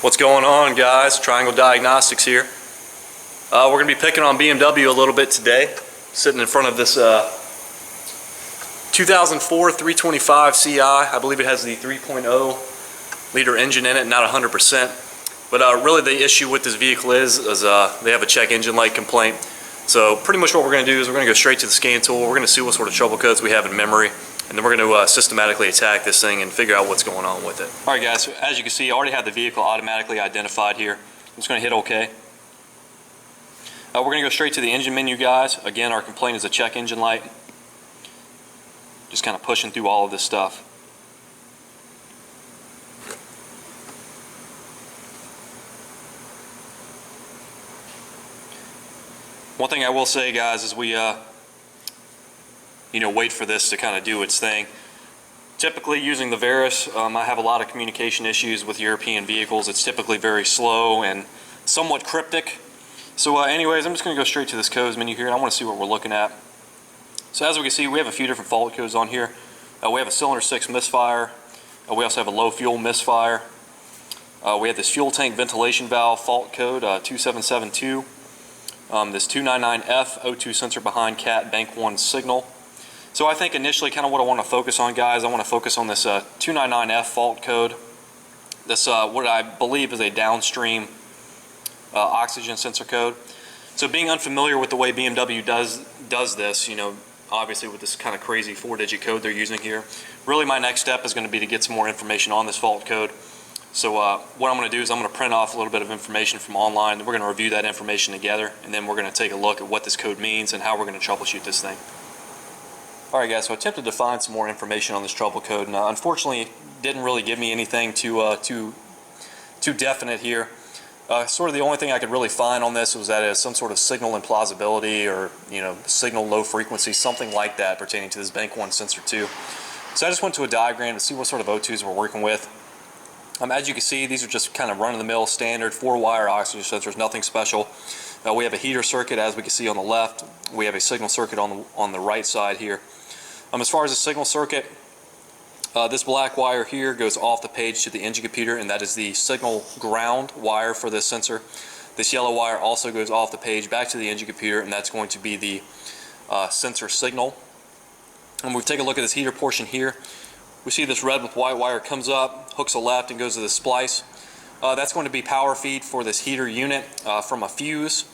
What's going on, guys? Triangle Diagnostics here. We're going to be picking on BMW a little bit today. Sitting in front of this 2004 325CI. I believe it has the 3.0 liter engine in it, not 100%. But really the issue with this vehicle is they have a check engine light complaint. So pretty much what we're going to do is we're going to go straight to the scan tool. We're going to see what sort of trouble codes we have in memory. And then we're going to systematically attack this thing and figure out what's going on with it. Alright guys, so as you can see, I already have the vehicle automatically identified here. I'm just going to hit OK. We're going to go straight to the engine menu, guys. Again, our complaint is a check engine light. Just kind of pushing through all of this stuff. One thing I will say, guys, is we wait for this to kind of do its thing. Typically using the Verus, I have a lot of communication issues with European vehicles. It's typically very slow and somewhat cryptic. So anyways, I'm just going to go straight to this codes menu here, and I want to see what we're looking at. So as we can see, we have a few different fault codes on here. We have a cylinder 6 misfire. We also have a low fuel misfire. We have this fuel tank ventilation valve fault code 2772. This 299F O2 sensor behind cat bank 1 signal. So I think initially kind of what I want to focus on, guys, I want to focus on this 299F fault code. This what I believe is a downstream oxygen sensor code. So being unfamiliar with the way BMW does this, obviously with this kind of crazy 4-digit code they're using here, really my next step is going to be to get some more information on this fault code. So what I'm going to do is I'm going to print off a little bit of information from online, and we're going to review that information together, and then we're going to take a look at what this code means and how we're going to troubleshoot this thing. Alright guys, so I attempted to find some more information on this trouble code, and unfortunately didn't really give me anything too definite here. Sort of the only thing I could really find on this was that it has some sort of signal implausibility or signal low frequency, something like that pertaining to this bank 1 sensor 2. So I just went to a diagram to see what sort of O2s we're working with. As you can see, these are just kind of run-of-the-mill standard 4-wire oxygen sensors, nothing special. We have a heater circuit, as we can see on the left. We have a signal circuit on the right side here. As far as the signal circuit, this black wire here goes off the page to the engine computer, and that is the signal ground wire for this sensor. This yellow wire also goes off the page back to the engine computer, and that's going to be the sensor signal. And we take a look at this heater portion here. We see this red with white wire comes up, hooks a left, and goes to the splice. That's going to be power feed for this heater unit from a fuse.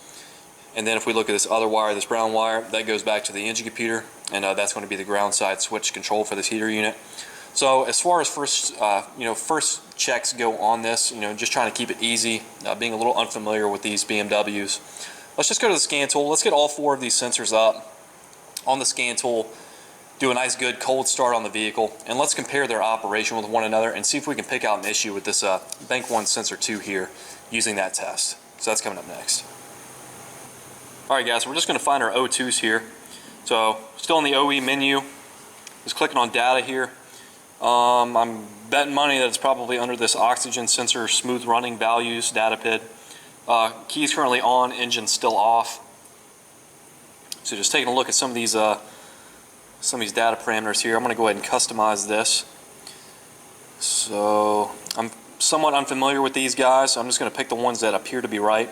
And then if we look at this other wire, this brown wire, that goes back to the engine computer, and that's going to be the ground side switch control for this heater unit. So as far as first checks go on this, just trying to keep it easy, being a little unfamiliar with these BMWs. Let's just go to the scan tool. Let's get all 4 of these sensors up on the scan tool, do a nice good cold start on the vehicle, and let's compare their operation with one another and see if we can pick out an issue with this bank 1 sensor 2 here using that test. So that's coming up next. Alright guys, so we're just going to find our O2s here. So still in the OE menu, just clicking on data here. I'm betting money that it's probably under this oxygen sensor smooth running values data PID. Keys currently on, engine still off. So just taking a look at some of these data parameters here. I'm going to go ahead and customize this. So I'm somewhat unfamiliar with these guys, so I'm just going to pick the ones that appear to be right.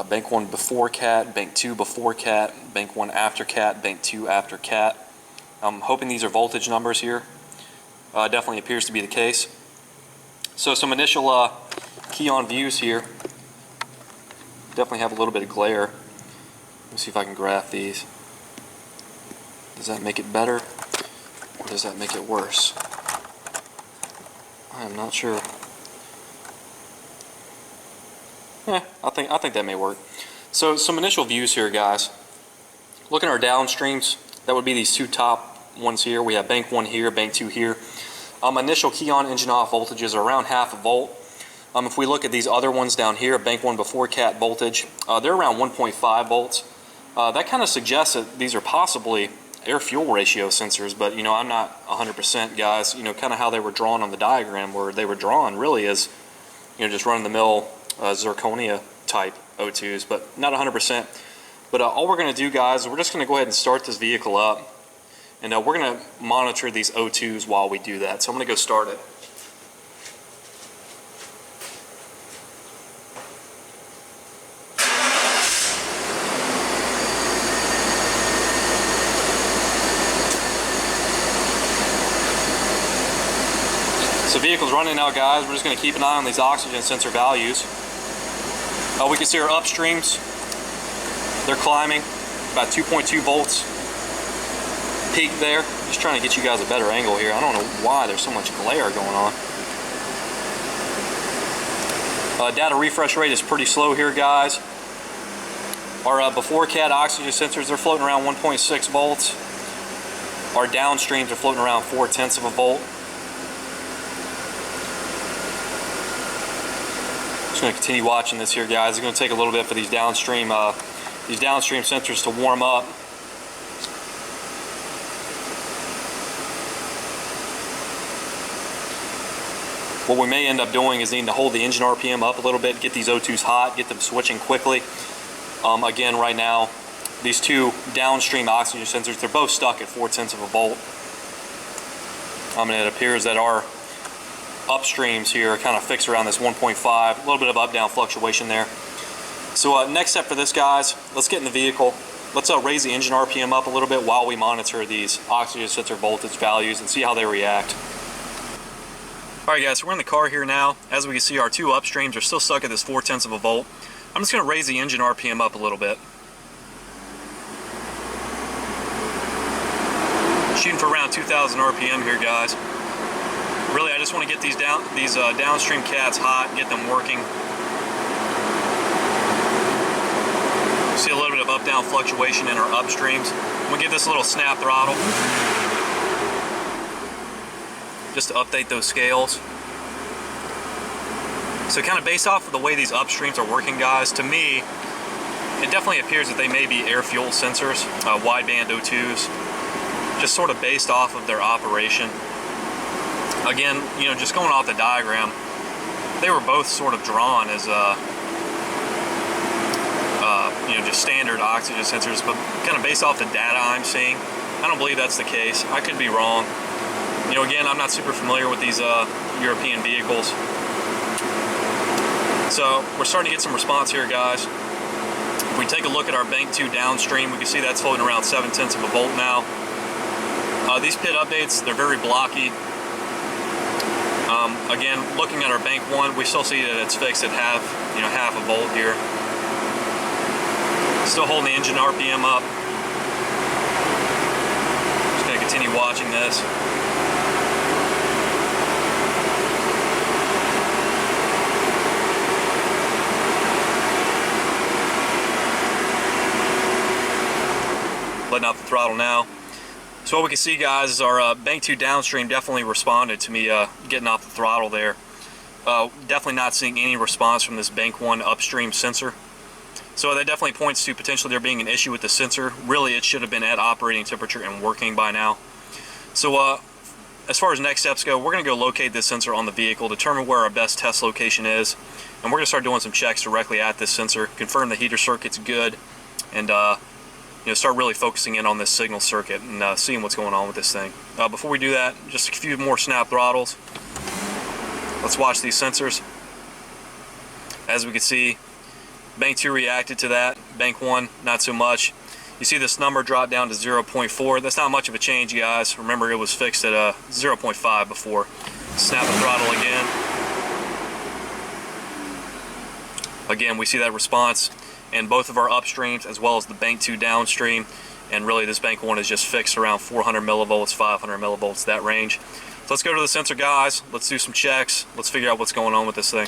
Bank 1 before cat, bank 2 before cat, bank 1 after cat, bank 2 after cat. I'm hoping these are voltage numbers here. Definitely appears to be the case. So some initial key on views here. Definitely have a little bit of glare. Let me see if I can graph these. Does that make it better, or does that make it worse? I am not sure. I think that may work. So some initial views here, guys. Looking at our downstreams, that would be these 2 top ones here. We have bank 1 here, bank 2 here. Initial key on, engine off voltages are around 0.5 volt. If we look at these other ones down here, bank 1 before cat voltage, they're around 1.5 volts. That kind of suggests that these are possibly air-fuel ratio sensors, but I'm not 100%, guys. Kind of how they were drawn on the diagram, where they were drawn really as just run-of-the-mill zirconia type O2s, but not 100%. But all we're going to do, guys, is we're just going to go ahead and start this vehicle up, and we're going to monitor these O2s while we do that. So I'm going to go start it. vehicle's running now, guys. We're just going to keep an eye on these oxygen sensor values. We can see our upstreams. They're climbing about 2.2 volts. Peak there. Just trying to get you guys a better angle here. I don't know why there's so much glare going on. Data refresh rate is pretty slow here, guys. Our before CAD oxygen sensors, they're floating around 1.6 volts. Our downstreams are floating around 0.4 of a volt. Just going to continue watching this here, guys. It's going to take a little bit for these downstream sensors to warm up. What we may end up doing is needing to hold the engine RPM up a little bit, get these O2s hot, get them switching quickly. Again, right now, these two downstream oxygen sensors, they're both stuck at 0.4 of a volt. And it appears that our upstreams here are kind of fixed around this 1.5, a little bit of up-down fluctuation there. So next step for this, guys, let's get in the vehicle. Let's raise the engine RPM up a little bit while we monitor these oxygen sensor voltage values and see how they react. Alright guys, so we're in the car here now. As we can see, our two upstreams are still stuck at this 0.4 of a volt. I'm just going to raise the engine RPM up a little bit. Shooting for around 2,000 RPM here, guys. Really, I just want to get these downstream cats hot, get them working. See a little bit of up-down fluctuation in our upstreams. I'm going to give this a little snap throttle, just to update those scales. So kind of based off of the way these upstreams are working, guys, to me, it definitely appears that they may be air-fuel sensors, wideband O2s, just sort of based off of their operation. Again, you know, just going off the diagram, they were both sort of drawn as, you know, just standard oxygen sensors, but kind of based off the data I'm seeing, I don't believe that's the case. I could be wrong. You know, again, I'm not super familiar with these European vehicles. So we're starting to get some response here, guys. If we take a look at our bank 2 downstream, we can see that's floating around 0.7 of a volt now. These PID updates, they're very blocky. Again, looking at our bank 1, we still see that it's fixed at half a volt here. Still holding the engine RPM up. Just going to continue watching this. Letting out the throttle now. So what we can see, guys, is our bank 2 downstream definitely responded to me getting off the throttle there. Definitely not seeing any response from this bank 1 upstream sensor. So that definitely points to potentially there being an issue with the sensor. Really, it should have been at operating temperature and working by now. So as far as next steps go, we're going to go locate this sensor on the vehicle, determine where our best test location is, and we're going to start doing some checks directly at this sensor, confirm the heater circuit's good, and you know, start really focusing in on this signal circuit and seeing what's going on with this thing. Before we do that, just a few more snap throttles. Let's watch these sensors. As we can see, bank 2 reacted to that, bank 1 not so much. You see this number drop down to 0.4. That's not much of a change, guys. Remember, it was fixed at 0.5 before. Snap the throttle again. Again, we see that response in both of our upstreams as well as the bank 2 downstream, and really this bank 1 is just fixed around 400 millivolts, 500 millivolts, that range. So let's go to the sensor, guys. Let's do some checks. Let's figure out what's going on with this thing.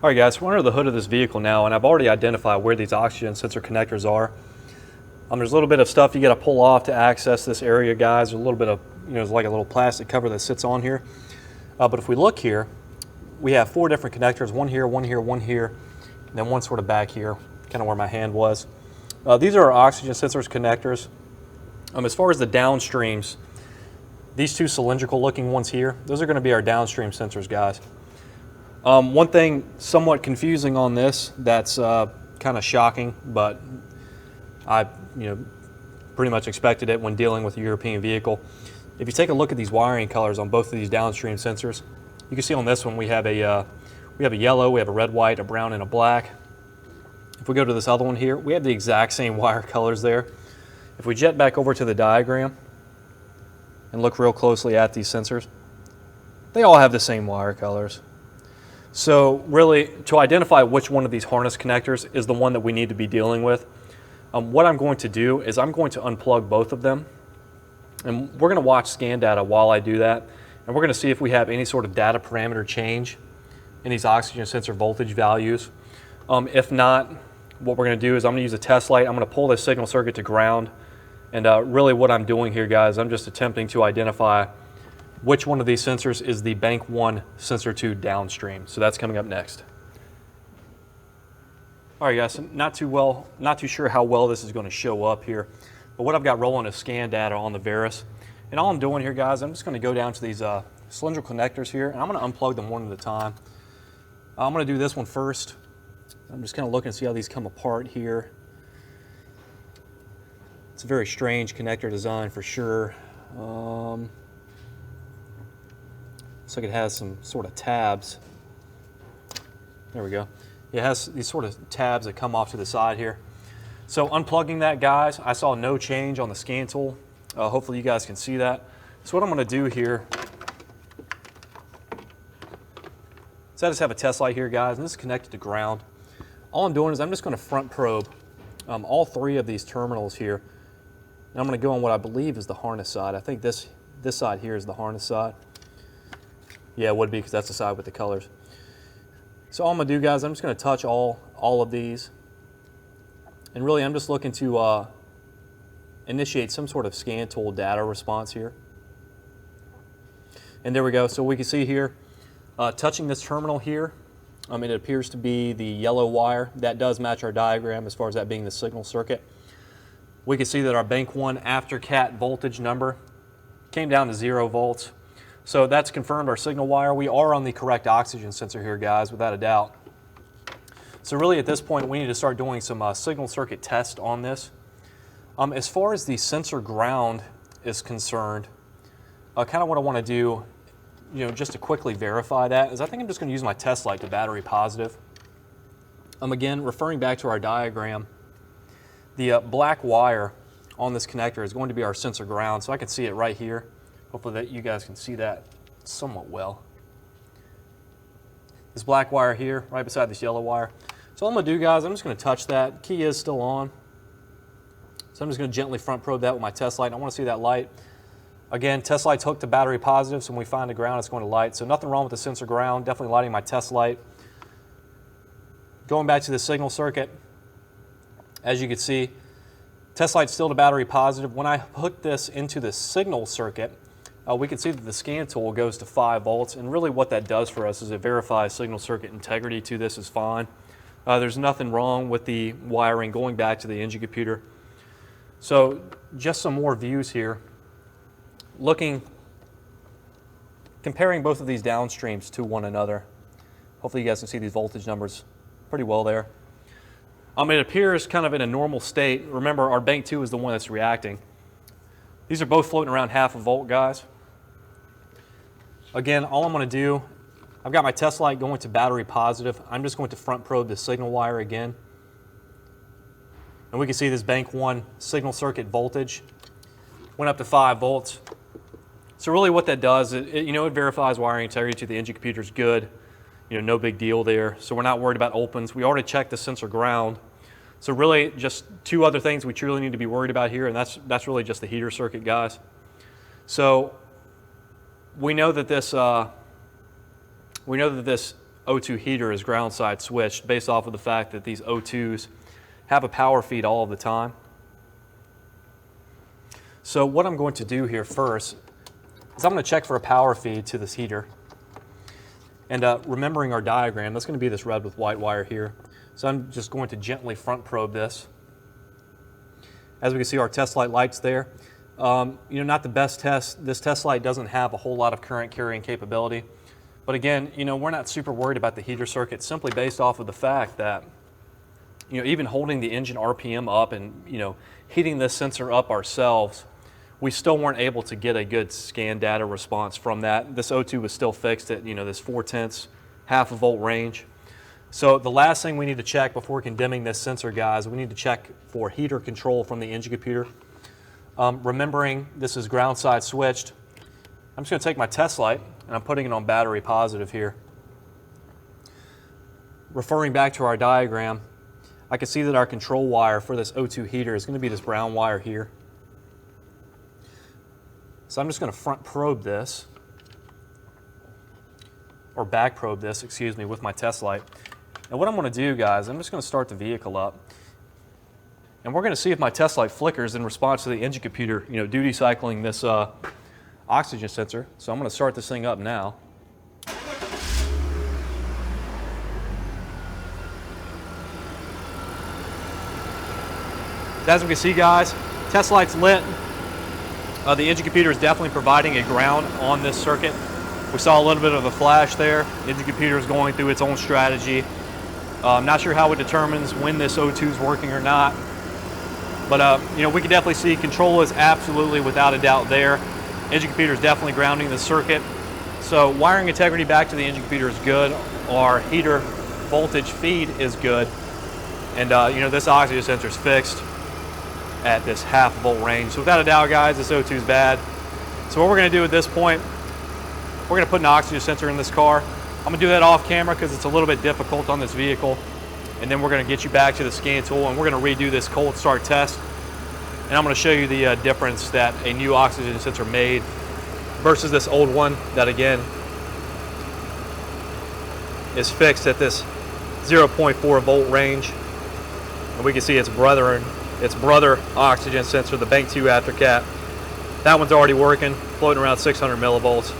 Alright guys, we're under the hood of this vehicle now, and I've already identified where these oxygen sensor connectors are. There's a little bit of stuff you got to pull off to access this area, guys. There's a little bit of, you know, there's like a little plastic cover that sits on here. But if we look here, we have 4 different connectors, one here, one here, one here, and then one sort of back here, kind of where my hand was. These are our oxygen sensors connectors. As far as the downstreams, these 2 cylindrical looking ones here, those are going to be our downstream sensors, guys. One thing somewhat confusing on this that's kind of shocking, but I pretty much expected it when dealing with a European vehicle. If you take a look at these wiring colors on both of these downstream sensors, you can see on this one we have a yellow, we have a red, white, a brown, and a black. If we go to this other one here, we have the exact same wire colors there. If we jet back over to the diagram, and look real closely at these sensors, they all have the same wire colors. So really, to identify which one of these harness connectors is the one that we need to be dealing with, what I'm going to do is I'm going to unplug both of them, and we're going to watch scan data while I do that, and we're going to see if we have any sort of data parameter change in these oxygen sensor voltage values. If not, what we're going to do is I'm going to use a test light. I'm going to pull this signal circuit to ground, and really what I'm doing here, guys, I'm just attempting to identify which one of these sensors is the bank 1 sensor 2 downstream. So that's coming up next. All right, guys, not too sure how well this is going to show up here, but what I've got rolling is scan data on the Verus. And all I'm doing here, guys, I'm just going to go down to these cylindrical connectors here, and I'm going to unplug them one at a time. I'm going to do this one first. I'm just kind of looking to see how these come apart here. It's a very strange connector design for sure. Looks like it has some sort of tabs. There we go. It has these sort of tabs that come off to the side here. So unplugging that, guys, I saw no change on the scan tool. Hopefully you guys can see that. So what I'm going to do here is I just have a test light here, guys, and this is connected to ground. All I'm doing is I'm just going to front probe all 3 of these terminals here. And I'm going to go on what I believe is the harness side. I think this side here is the harness side. Yeah, it would be, because that's the side with the colors. So all I'm going to do, guys, I'm just going to touch all of these. And really, I'm just looking to initiate some sort of scan tool data response here. And there we go. So we can see here, touching this terminal here, it appears to be the yellow wire. That does match our diagram as far as that being the signal circuit. We can see that our bank 1 after cat voltage number came down to 0 volts. So that's confirmed our signal wire. We are on the correct oxygen sensor here, guys, without a doubt. So really at this point, we need to start doing some signal circuit test on this. As far as the sensor ground is concerned, kind of what I want to do, just to quickly verify that, is I think I'm just going to use my test light to battery positive. Again, referring back to our diagram, the black wire on this connector is going to be our sensor ground, so I can see it right here. Hopefully that you guys can see that somewhat well. This black wire here, right beside this yellow wire. So all I'm going to do, guys, I'm just going to touch that. Key is still on. So I'm just going to gently front probe that with my test light. I want to see that light. Again, test light's hooked to battery positive, so when we find the ground, it's going to light. So nothing wrong with the sensor ground, definitely lighting my test light. Going back to the signal circuit, as you can see, test light's still to battery positive. When I hook this into the signal circuit, we can see that the scan tool goes to 5 volts, and really what that does for us is it verifies signal circuit integrity to this is fine. There's nothing wrong with the wiring going back to the engine computer. So just some more views here. Comparing both of these downstreams to one another. Hopefully you guys can see these voltage numbers pretty well there. It appears kind of in a normal state. Remember, our bank 2 is the one that's reacting. These are both floating around 0.5 volt, guys. Again, all I'm going to do, I've got my test light going to battery positive. I'm just going to front probe the signal wire again. And we can see this bank 1 signal circuit voltage went up to 5 volts. So really what that does, it verifies wiring integrity to the engine computer is good. No big deal there. So we're not worried about opens. We already checked the sensor ground. So really just 2 other things we truly need to be worried about here, and that's really just the heater circuit, guys. So we know that this O2 heater is ground side switched based off of the fact that these O2s have a power feed all of the time. So what I'm going to do here first is I'm going to check for a power feed to this heater. And remembering our diagram, that's going to be this red with white wire here. So I'm just going to gently front probe this. As we can see, our test light light's there. Not the best test. This test light doesn't have a whole lot of current carrying capability. But again, we're not super worried about the heater circuit simply based off of the fact that, even holding the engine RPM up and, heating this sensor up ourselves, we still weren't able to get a good scan data response from that. This O2 was still fixed at, this 0.4, 0.5 volt range. So the last thing we need to check before condemning this sensor, guys, we need to check for heater control from the engine computer. Remembering this is ground side switched, I'm just going to take my test light and I'm putting it on battery positive here. Referring back to our diagram, I can see that our control wire for this O2 heater is going to be this brown wire here. So I'm just going to front probe this, or back probe this, excuse me, with my test light. And what I'm going to do, guys, I'm just going to start the vehicle up. And we're going to see if my test light flickers in response to the engine computer, duty cycling this oxygen sensor. So I'm going to start this thing up now. As we can see, guys, test light's lit. The engine computer is definitely providing a ground on this circuit. We saw a little bit of a flash there. The engine computer is going through its own strategy. I'm not sure how it determines when this O2 is working or not. But we can definitely see control is absolutely without a doubt there. Engine computer is definitely grounding the circuit. So wiring integrity back to the engine computer is good. Our heater voltage feed is good. And this oxygen sensor is fixed at this 0.5 volt range. So without a doubt, guys, this O2 is bad. So what we're going to do at this point, we're going to put an oxygen sensor in this car. I'm going to do that off camera because it's a little bit difficult on this vehicle. And then we're going to get you back to the scan tool and we're going to redo this cold start test. And I'm going to show you the difference that a new oxygen sensor made versus this old one that, again, is fixed at this 0.4 volt range. And we can see its brother oxygen sensor, the Bank 2 aftercat. That one's already working, floating around 600 millivolts.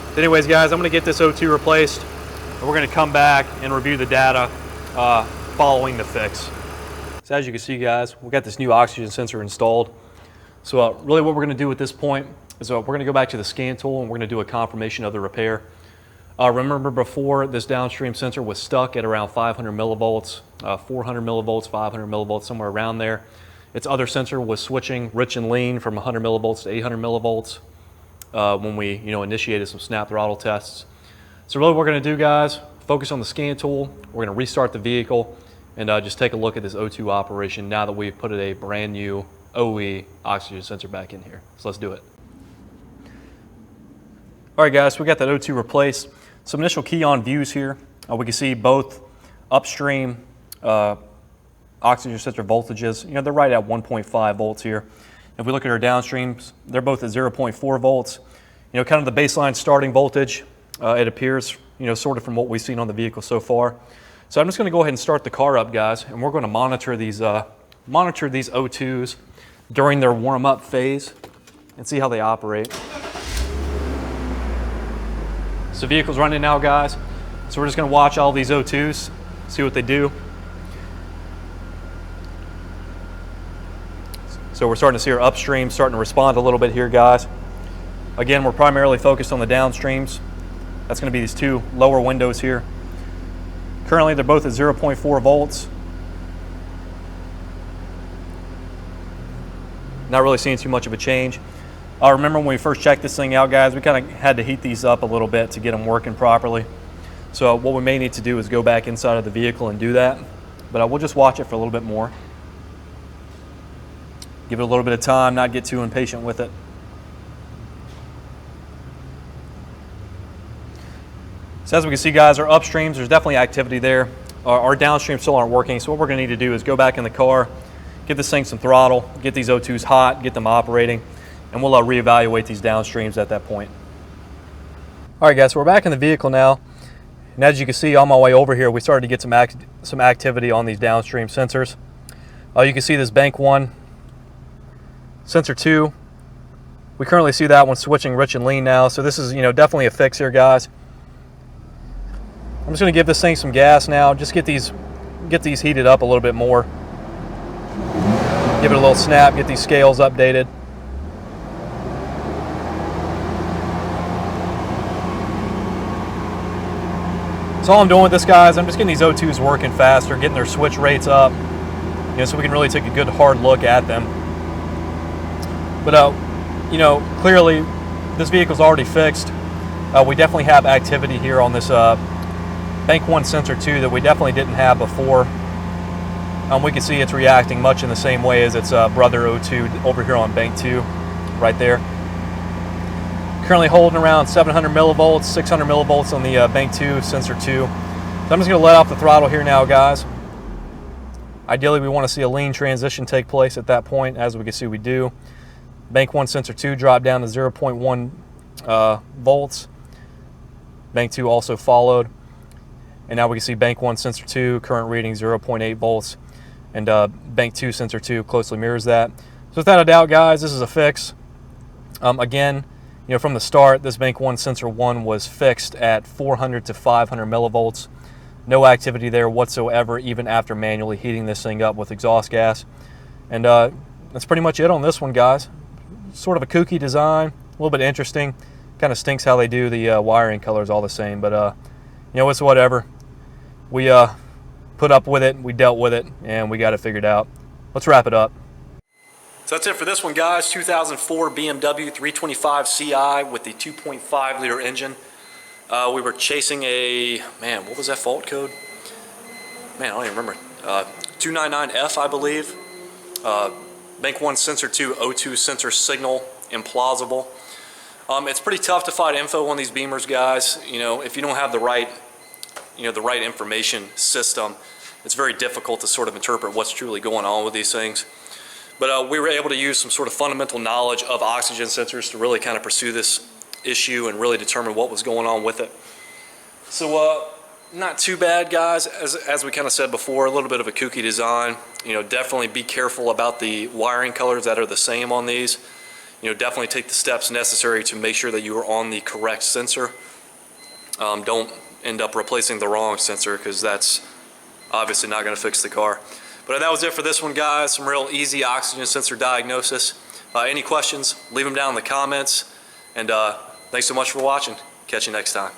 But anyways, guys, I'm going to get this O2 replaced, and we're going to come back and review the data following the fix. So as you can see, guys, we got this new oxygen sensor installed. So really what we're going to do at this point is we're going to go back to the scan tool and we're going to do a confirmation of the repair. Remember before, this downstream sensor was stuck at around 500 millivolts, 400 millivolts, 500 millivolts, somewhere around there. Its other sensor was switching rich and lean from 100 millivolts to 800 millivolts when we initiated some snap throttle tests. So really what we're going to do, guys, focus on the scan tool. We're going to restart the vehicle and just take a look at this O2 operation now that we've put a brand new OE oxygen sensor back in here. So let's do it. All right, guys, so we got that O2 replaced. Some initial key on views here. We can see both upstream oxygen sensor voltages. They're right at 1.5 volts here. If we look at our downstreams, they're both at 0.4 volts. Kind of the baseline starting voltage, it appears, sort of from what we've seen on the vehicle so far. So I'm just going to go ahead and start the car up, guys, and we're going to monitor these O2s during their warm-up phase and see how they operate. So the vehicle's running now, guys. So we're just going to watch all these O2s, see what they do. So we're starting to see our upstream starting to respond a little bit here, guys. Again, we're primarily focused on the downstreams. That's going to be these two lower windows here. Currently, they're both at 0.4 volts. Not really seeing too much of a change. Remember when we first checked this thing out, guys, we kind of had to heat these up a little bit to get them working properly. So what we may need to do is go back inside of the vehicle and do that. But we'll just watch it for a little bit more. Give it a little bit of time, not get too impatient with it. So as we can see, guys, our upstreams, there's definitely activity there. Our downstreams still aren't working, so what we're going to need to do is go back in the car, give this thing some throttle, get these O2s hot, get them operating, and we'll reevaluate these downstreams at that point. All right, guys, so we're back in the vehicle now, and as you can see on my way over here, we started to get some activity on these downstream sensors. You can see this Bank 1, Sensor 2, we currently see that one switching rich and lean now, so this is definitely a fix here, guys. I'm just going to give this thing some gas now, just get these heated up a little bit more. Give it a little snap, get these scales updated. So all I'm doing with this, guys, I'm just getting these O2s working faster, getting their switch rates up, so we can really take a good hard look at them. But clearly this vehicle's already fixed. We definitely have activity here on this Bank 1 Sensor 2 that we definitely didn't have before. We can see it's reacting much in the same way as its brother O2 over here on Bank 2, right there. Currently holding around 700 millivolts, 600 millivolts on the bank 2 sensor 2. So I'm just going to let off the throttle here now, guys. Ideally, we want to see a lean transition take place at that point. As we can see, we do. Bank 1 sensor 2 dropped down to 0.1 volts. Bank 2 also followed. And now we can see bank 1 sensor 2 current reading 0.8 volts. And bank 2 sensor 2 closely mirrors that. So without a doubt, guys, this is a fix. Again, from the start, this bank 1 sensor 1 was fixed at 400 to 500 millivolts. No activity there whatsoever, even after manually heating this thing up with exhaust gas. And that's pretty much it on this one, guys. Sort of a kooky design, a little bit interesting. Kind of stinks how they do the wiring colors all the same, but it's whatever. We put up with it, we dealt with it, and we got it figured out. Let's wrap it up. So that's it for this one, guys. 2004 BMW 325CI with the 2.5 liter engine. We were chasing a, man, what was that fault code? Man, I don't even remember. 299F, I believe. Bank 1 sensor 2 O2 sensor signal implausible. It's pretty tough to find info on these Beamers, guys. If you don't have the right information system, it's very difficult to sort of interpret what's truly going on with these things. But we were able to use some sort of fundamental knowledge of oxygen sensors to really kind of pursue this issue and really determine what was going on with it. So not too bad, guys. As we kind of said before, a little bit of a kooky design. Definitely be careful about the wiring colors that are the same on these. Definitely take the steps necessary to make sure that you are on the correct sensor. Don't end up replacing the wrong sensor, because that's obviously not going to fix the car. But that was it for this one, guys. Some real easy oxygen sensor diagnosis. Any questions, leave them down in the comments. And thanks so much for watching. Catch you next time.